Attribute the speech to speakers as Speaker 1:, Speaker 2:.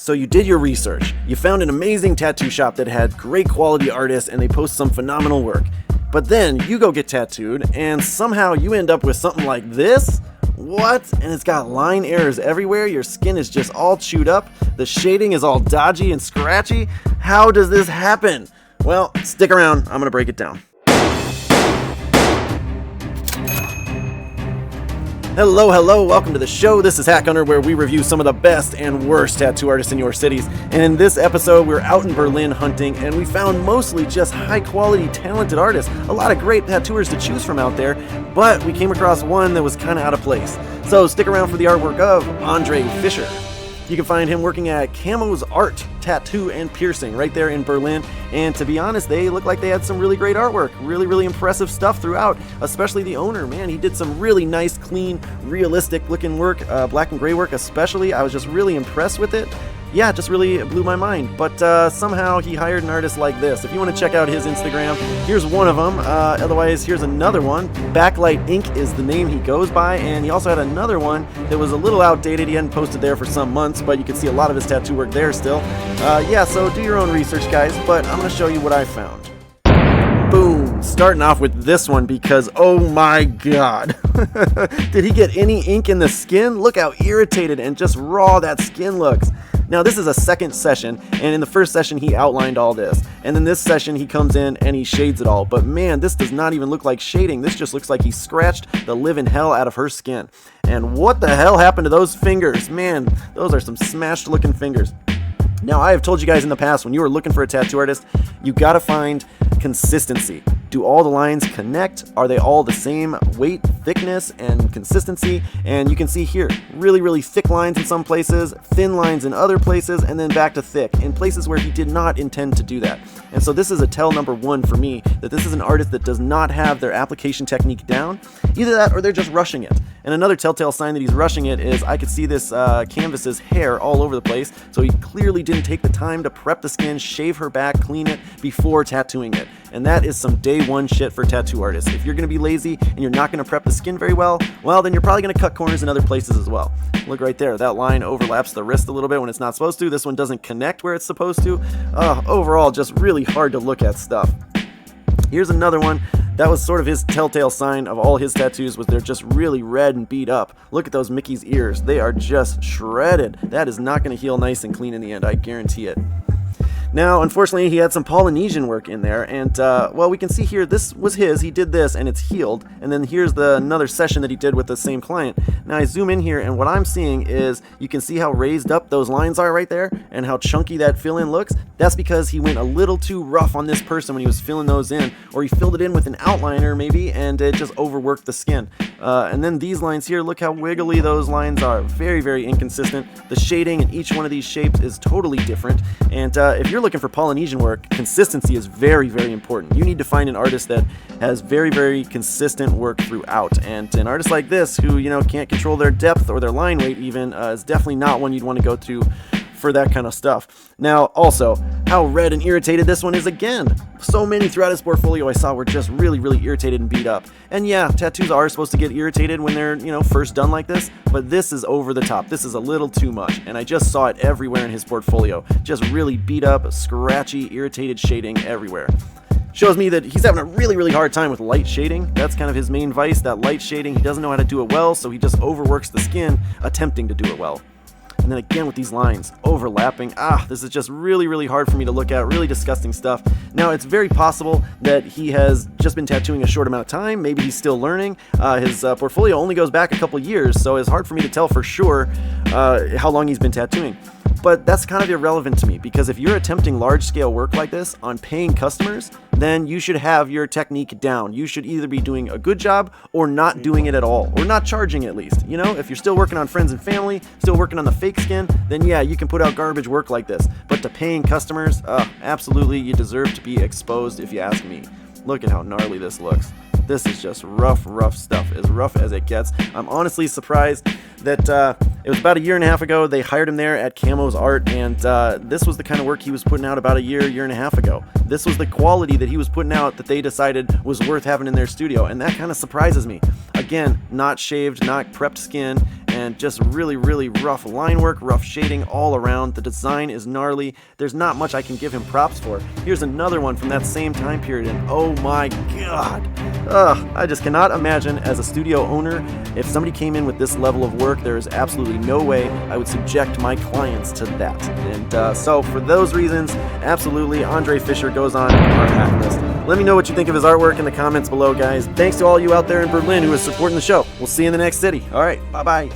Speaker 1: So you did your research. You found an amazing tattoo shop that had great quality artists and they post some phenomenal work. But then you go get tattooed and somehow you end up with something like this? What? And it's got line errors everywhere. Your skin is just all chewed up. The shading is all dodgy and scratchy. How does this happen? Well, stick around. I'm going to break it down. Hello, welcome to the show. This is TheHackHunters, where we review some of the best and worst tattoo artists in your cities. And in this episode, we're out in Berlin hunting, and we found mostly just high-quality, talented artists. A lot of great tattooers to choose from out there, but we came across one that was kind of out of place. So stick around for the artwork of Andre Fischer. You can find him working at Camo's Art, Tattoo and Piercing right there in Berlin. And to be honest, they look like they had some really great artwork. Really impressive stuff throughout, especially the owner. Man, he did some really nice, clean, realistic looking work, black and gray work especially. I was just really impressed with it. Yeah, it just really blew my mind. But somehow he hired an artist like this. If you want to check out his Instagram, here's one of them. Otherwise, here's another one. Backlight Inc. is the name he goes by. And he also had another one that was a little outdated. He hadn't posted there for some months, but you can see a lot of his tattoo work there still. Yeah, so do your own research, guys. But I'm going to show you what I found. Boom! Starting off with this one because, oh my god. Did he get any ink in the skin? Look how irritated and just raw that skin looks. Now, this is a second session, and in the first session, he outlined all this. And then this session, he comes in and he shades it all. But man, this does not even look like shading. This just looks like he scratched the living hell out of her skin. And what the hell happened to those fingers? Man, those are some smashed looking fingers. Now, I have told you guys in the past, when you are looking for a tattoo artist, you gotta find consistency. Do all the lines connect? Are they all the same weight, thickness, and consistency? And you can see here, really thick lines in some places, thin lines in other places, and then back to thick in places where he did not intend to do that. And so this is a tell number one for me, that this is an artist that does not have their application technique down. Either that or they're just rushing it. And another telltale sign that he's rushing it is I could see this canvas's hair all over the place, so he clearly didn't take the time to prep the skin, shave her back, clean it before tattooing it. And that is some day one shit for tattoo artists. If you're going to be lazy and you're not going to prep the skin very well, then you're probably going to cut corners in other places as well. Look right there, that line overlaps the wrist a little bit when it's not supposed to. This one doesn't connect where it's supposed to. Overall, just really hard to look at stuff. Here's another one. That was sort of his telltale sign of all his tattoos, was they're just really red and beat up. Look at those Mickey's ears. They are just shredded. That is not going to heal nice and clean in the end, I guarantee it. Now, unfortunately, he had some Polynesian work in there, and, we can see here, this was his, he did this, and it's healed, and then here's another session that he did with the same client. Now, I zoom in here, and what I'm seeing is, you can see how raised up those lines are right there, and how chunky that fill-in looks. That's because he went a little too rough on this person when he was filling those in, or he filled it in with an outliner, maybe, and it just overworked the skin. And then these lines here, look how wiggly those lines are. Very inconsistent. The shading in each one of these shapes is totally different, and if you're looking for Polynesian work, consistency is very important. You need to find an artist that has very consistent work throughout, and an artist like this who can't control their depth or their line weight even is definitely not one you'd want to go to for that kind of stuff. Now, also, how red and irritated this one is again. So many throughout his portfolio I saw were just really irritated and beat up. And yeah, tattoos are supposed to get irritated when they're, first done like this, but this is over the top. This is a little too much, and I just saw it everywhere in his portfolio. Just really beat up, scratchy, irritated shading everywhere. Shows me that he's having a really hard time with light shading. That's kind of his main vice, that light shading. He doesn't know how to do it well, so he just overworks the skin attempting to do it well. And then again with these lines overlapping, this is just really hard for me to look at, really disgusting stuff. Now, it's very possible that he has just been tattooing a short amount of time. Maybe he's still learning. His portfolio only goes back a couple years, so it's hard for me to tell for sure how long he's been tattooing. But that's kind of irrelevant to me, because if you're attempting large-scale work like this on paying customers, then you should have your technique down. You should either be doing a good job or not doing it at all, or not charging at least. If you're still working on friends and family, still working on the fake skin, then yeah, you can put out garbage work like this. But to paying customers, absolutely, you deserve to be exposed if you ask me. Look at how gnarly this looks. This is just rough stuff, as rough as it gets. I'm honestly surprised that it was about a year and a half ago they hired him there at Camo's Art, and this was the kind of work he was putting out about a year and a half ago. This was the quality that he was putting out that they decided was worth having in their studio, and that kind of surprises me. Again, not shaved, not prepped skin, and just really, really rough line work, rough shading all around. The design is gnarly. There's not much I can give him props for. Here's another one from that same time period, and oh my god. I just cannot imagine as a studio owner, if somebody came in with this level of work, there is absolutely no way I would subject my clients to that. And so for those reasons, absolutely, Andre Fisher goes on our hack list. Let me know what you think of his artwork in the comments below, guys. Thanks to all you out there in Berlin who is supporting the show. We'll see you in the next city. All right, bye-bye.